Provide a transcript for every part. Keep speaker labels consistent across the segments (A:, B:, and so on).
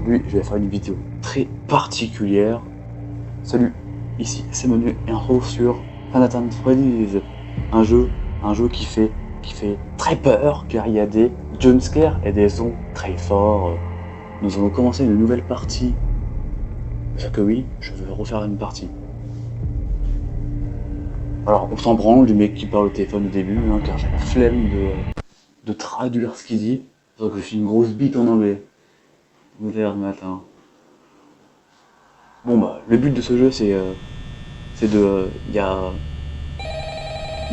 A: Aujourd'hui, je vais faire une vidéo très particulière. Salut, ici c'est Manu et on retrouve sur Five Nights at Freddy's, un jeu qui fait très peur car il y a des jumpscares et des sons très forts. Nous allons commencer une nouvelle partie. Parce que oui, je veux refaire une partie. Alors, on s'en branle du mec qui parle au téléphone au début, hein, car j'ai la flemme de traduire ce qu'il dit. Parce que je suis une grosse bite en anglais. Vous verrez le matin. Bon bah, le but de ce jeu c'est de... Il y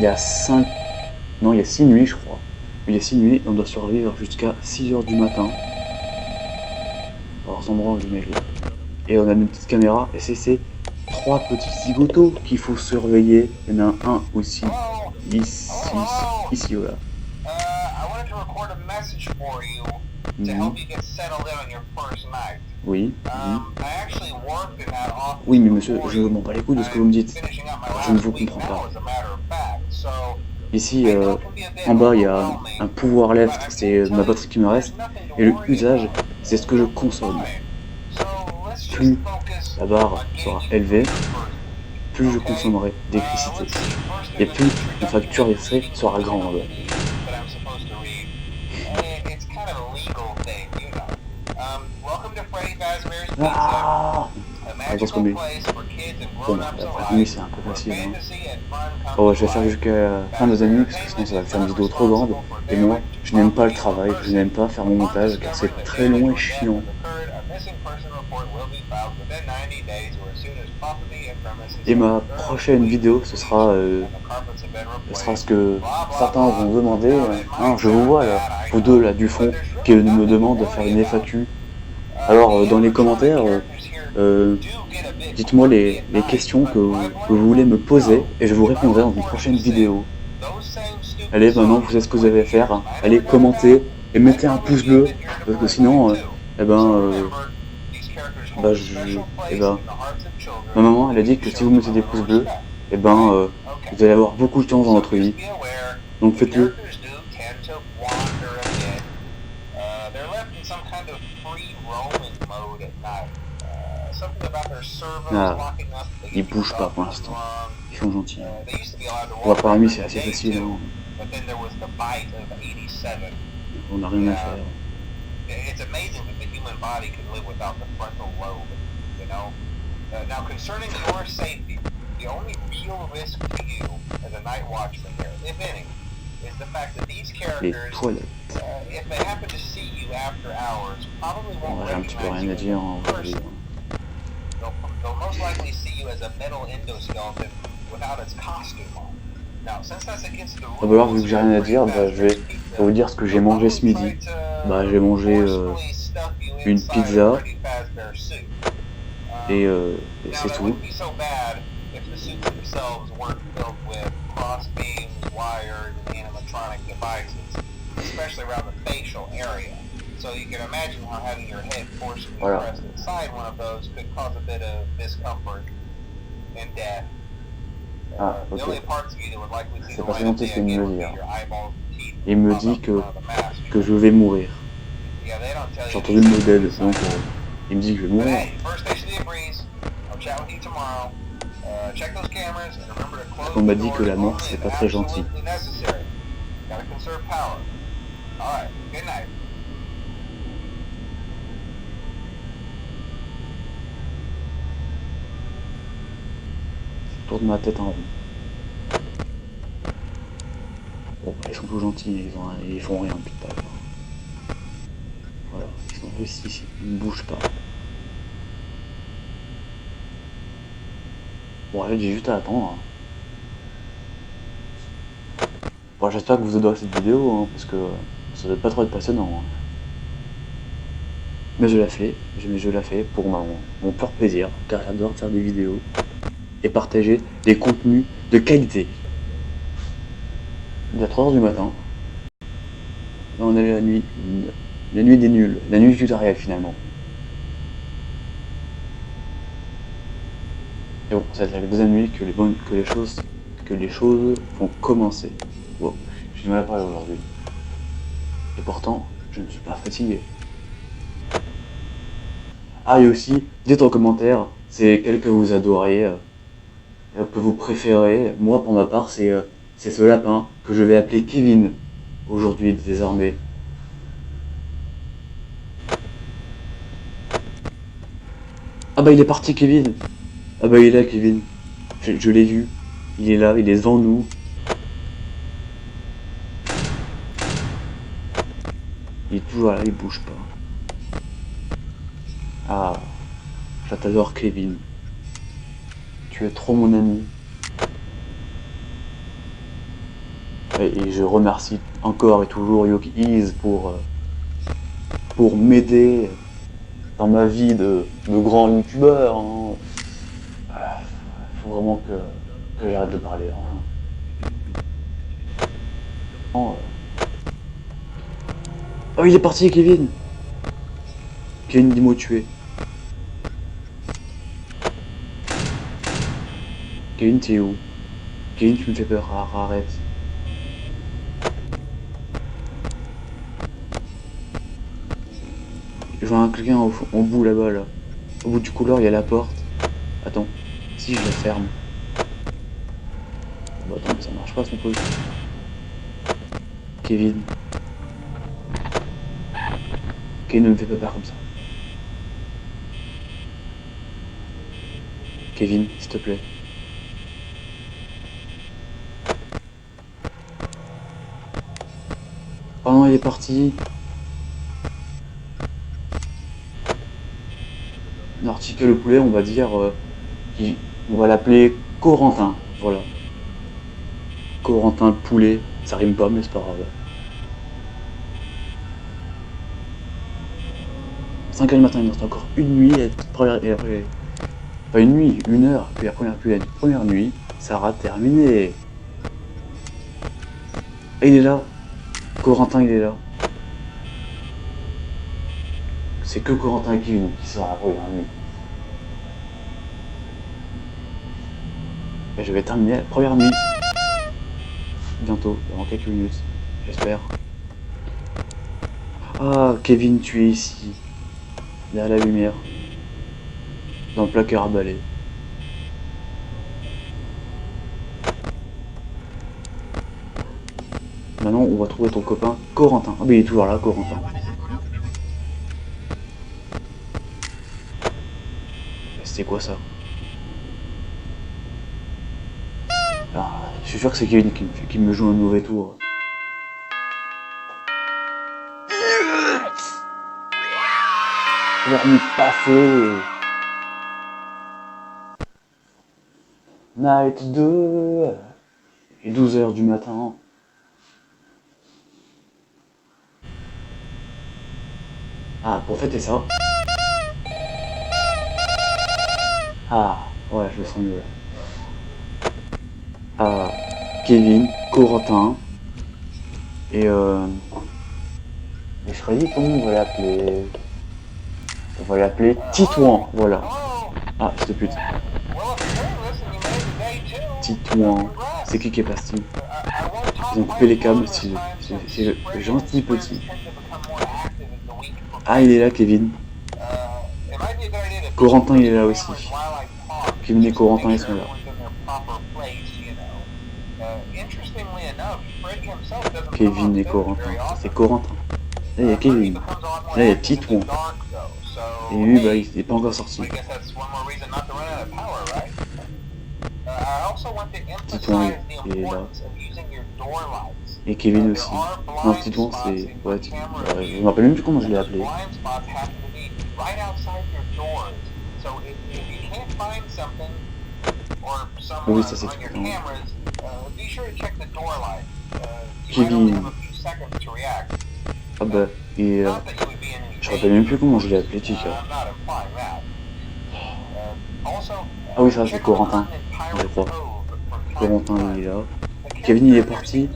A: a 5... Non, il y a 6 nuits je crois. Il y a 6 nuits, on doit survivre jusqu'à 6h du matin. Alors, on s'en branle du mec là. Et on a une petite caméra, et c'est ces 3 petits zigotos qu'il faut surveiller. Il y en a un aussi, ici, voilà. Oui. Oui, mais monsieur, je m'en bats les couilles de ce que vous me dites. Je ne vous comprends pas. Ici, en bas, il y a un pouvoir left, c'est ma batterie qui me reste. Et le usage, c'est ce que je consomme. Plus la barre sera élevée, plus je consommerai d'électricité. Et plus ma facture d'électricité sera grande. Ah, attends, ce lui. Bon, bah, après lui, c'est un peu facile. Hein. Oh, je vais faire jusqu'à la fin de la nuit, parce que sinon ça va faire une vidéo trop grande. Et moi, je n'aime pas le travail, je n'aime pas faire mon montage, car c'est très long et chiant. Et ma prochaine vidéo, ce sera ce que certains vont demander. Hein, je vous vois là, vous deux là du fond, qui me demandent de faire une FAQ. Alors dans les commentaires, dites-moi les questions que vous voulez me poser et je vous répondrai dans une prochaine vidéo. Allez, maintenant vous savez ce que vous avez à faire. Allez, commentez et mettez un pouce bleu, parce que sinon, ma maman elle a dit que si vous mettez des pouces bleus, vous allez avoir beaucoup de chance dans votre vie. Donc faites-le. Ah, ils bougent pas pour l'instant. Ils sont gentils. Bon, après la nuit c'est assez facile. Hein. On n'a rien à faire. Now, concerning your safety, the only real risk to you as a night watchman here, if any, is the fact that these characters, if they happen to see you after hours, probably won't recognize you in person. They'll most likely see you as a metal endoskeleton without its costume on. Now, since that's against the rules, alors, vu que j'ai rien à dire, je vais vous dire ce que j'ai mangé ce midi. J'ai mangé une pizza. Et c'est tout. Voilà. Ah, ok. C'est pas très gentil ce qu'il me dit. Il me dit que je vais mourir. J'ai entendu le modèle, donc il me dit que je vais mourir. On m'a dit que la mort c'est pas très gentil. Je tourne ma tête en rond. Bon, ils sont tous gentils, ils font rien depuis tout à l'heure. Voilà, ils sont juste ici, ils ne bougent pas. Bon, allez, j'ai juste à attendre. Bon, j'espère que vous adorez cette vidéo, hein, parce que ça doit pas trop être passionnant. Hein. Mais je la fais pour mon pur plaisir, car j'adore faire des vidéos et partager des contenus de qualité. Il est 3h du matin. Là, on est la nuit des nuls, la nuit du tutoriel finalement. Et bon, c'est la deuxième nuit que les choses vont commencer. Bon, j'ai du mal à parler aujourd'hui. Et pourtant, je ne suis pas fatigué.
B: Ah, et aussi, dites en commentaire, c'est quel que vous adorez, que vous préférez. Moi, pour ma part, c'est ce lapin que je vais appeler Kevin, aujourd'hui, désormais. Ah bah il est parti, Kevin. Ah bah il est là, Kevin. Je l'ai vu. Il est là, il est devant nous. Il est toujours là, il bouge pas. Ah, je t'adore, Kevin. Tu es trop mon ami. Et je remercie encore et toujours Yoki Ease pour m'aider dans ma vie de grand youtubeur. Hein. Faut vraiment que j'arrête de parler. Hein. Oh, il est parti, Kevin. Kevin, dis-moi où tu es. Kevin, t'es où? Kevin, tu me fais peur. Arrête. Je vois quelqu'un au bout là-bas, là. Au bout du couloir, il y a la porte. Attends. Si je la ferme. Bon, attends, mais ça marche pas son truc. Kevin. Kevin, ne me fais pas peur comme ça. Kevin, s'il te plaît. Oh non, il est parti. L'article le poulet, on va dire, on va l'appeler Corentin, voilà. Corentin le poulet, ça rime pas, mais c'est pas grave. 5h du matin, il reste encore une nuit, et après, pas une nuit, 1 heure, puis la première nuit, ça sera terminé. Et il est là, Corentin, il est là. C'est que Corentin qui sera la première nuit. Et je vais terminer la première nuit. Bientôt, dans quelques minutes, j'espère. Ah, Kevin, tu es ici. Derrière la lumière. Dans le placard à balai. Maintenant, on va trouver ton copain Corentin. Ah, mais il est toujours là, Corentin. C'est quoi ça? Ah, je suis sûr que c'est Kevin qui me joue un mauvais tour. Vernis passé. Night 2. Et 12h du matin. Ah, pour fêter ça. Ah, ouais, je le sens mieux là. Ah, Kevin, Corentin. Et je serais dit comment on va l'appeler. On va l'appeler Titouan, voilà. Ah, cette pute. Titouan. C'est qui est parti? Ils ont coupé les câbles, c'est le gentil petit. Ah, il est là, Kevin. Corentin, il est là aussi. Kevin et Corentin, ils sont là. Kevin et Corentin. C'est Corentin. Là, il y a Kevin. Là, il y a Titouan. Et lui, bah, il n'est pas encore sorti. Titouan, il est là. Et Kevin aussi. Non, Titouan, c'est... Ouais, je me rappelle même plus comment je l'ai appelé. Oui, ça c'est tout. Kevin. Ah bah, et je me rappelle même plus comment je l'ai appelé, Tika. Ah oui, ça c'est Corentin, je crois. Corentin, il est là. Kevin, il est parti.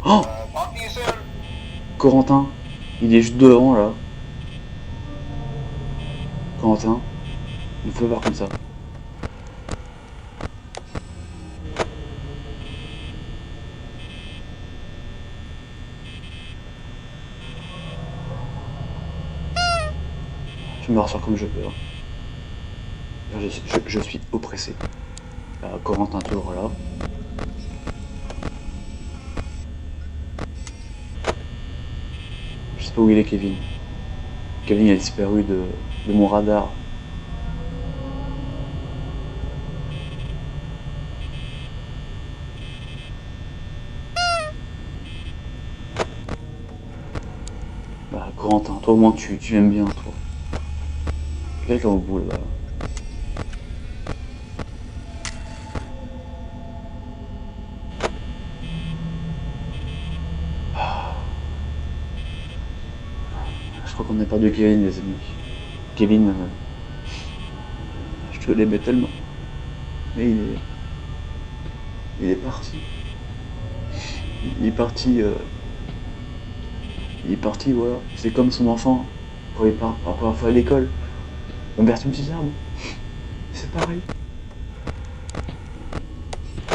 B: Oh, Corentin, il est juste devant là. Corentin, il faut voir comme ça. me rassure comme je peux. Hein. Je suis oppressé. Corentin toujours là. Je sais pas où il est, Kevin. Kevin a disparu de mon radar. Corentin, toi au moins tu m'aimes bien, toi. Quelqu'un au bout là. Je crois qu'on a perdu Kevin, les amis. Kevin, je te l'aimais tellement. Mais il est parti. Il est parti. Il est parti, voilà. C'est comme son enfant quand il part la première fois à l'école. On berce une petite arme. C'est pareil.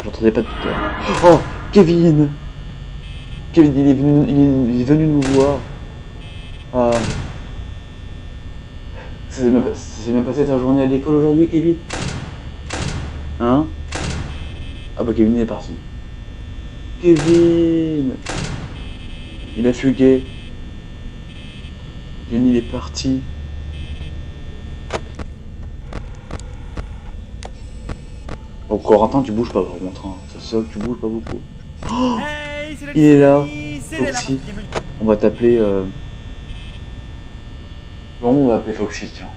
B: J'entendais pas tout à l'heure. Oh, Kevin. Kevin, il est venu nous voir. Ah. Ça s'est bien passé ta journée à l'école aujourd'hui, Kevin? Hein? Ah bah Kevin est parti. Kevin! Il a fugué. Kevin, il est parti. Bon, Corentin, tu bouges pas par contre. Hein. C'est ça que tu bouges pas beaucoup. Oh, hey, il est là. Foxy. On va t'appeler... Bon, on va appeler Foxy, tiens.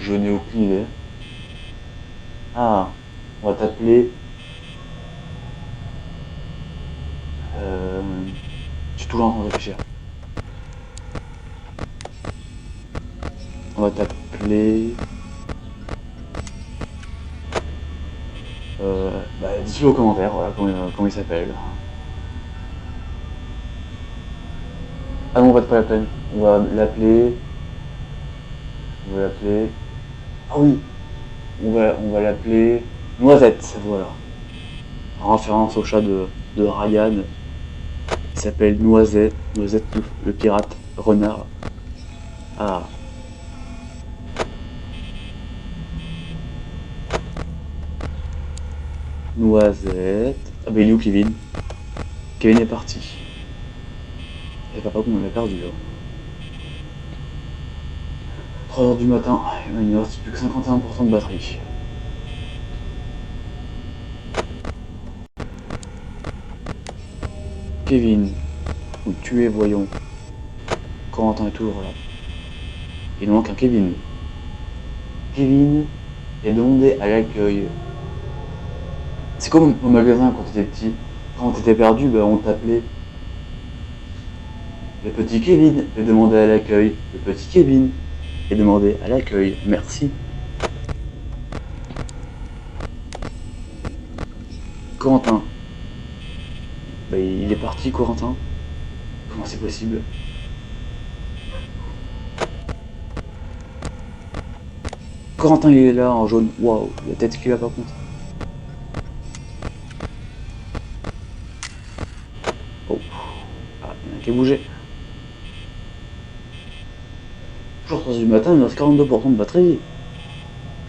B: Je n'ai aucune idée. Ah, on va t'appeler... Je suis toujours en train de réfléchir. On va t'appeler... dis-le aux commentaires, voilà, comment il s'appelle. Ah non, on va pas la peine. On va l'appeler... Ah oui, on va l'appeler Noisette, voilà. En référence au chat de Ryan. Il s'appelle Noisette, le pirate renard. Ah. Noisette. Ah bah il est où Kevin? Kevin est parti. Et papa qu'on l'a perdu là. 3h du matin, il ne reste plus que 51% de batterie. Kevin, où tu es, voyons. Corentin est toujours là. Il nous manque un Kevin. Kevin est demandé à l'accueil. C'est comme au magasin quand t'étais petit. Quand t'étais perdu, bah, on t'appelait. Le petit Kevin est demandé à l'accueil. Le petit Kevin est demandé à l'accueil. Merci. Corentin. Bah, il est parti, Corentin. Comment c'est possible? Corentin, il est là en jaune. Waouh, la tête qu'il a par contre. Oh. Ah, il y en a qui a bougé. Toujours 3h du matin, il me reste 42% de batterie.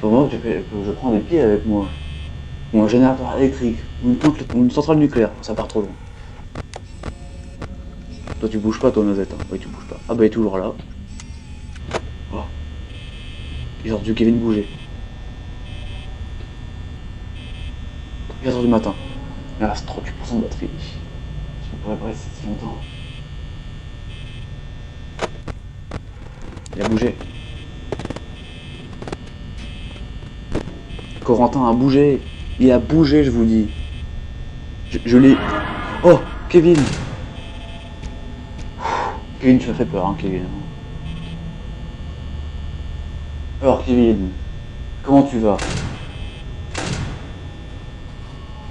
B: Faut vraiment que je prends des pieds avec moi. Ou un générateur électrique. Ou une centrale nucléaire. Ça part trop loin. Toi tu bouges pas, toi Noisette. Hein. Oui, tu bouges pas. Ah bah il est toujours là. Oh. Il a dû Kevin bouger. 4h du matin. Il reste 38% de batterie. Je ne pourrais pas rester si longtemps. Il a bougé. Corentin a bougé. Il a bougé, je vous dis. Je l'ai... Oh, Kevin. Kevin, tu m'as fait peur, hein, Kevin. Alors, Kevin, comment tu vas?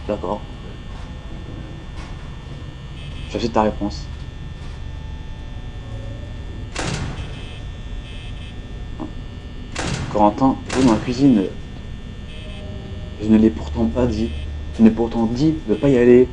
B: D'accord. J'accepte ta réponse. Corentin, vous dans la cuisine. Je ne l'ai pourtant pas dit. Je n'ai pourtant dit de ne pas y aller.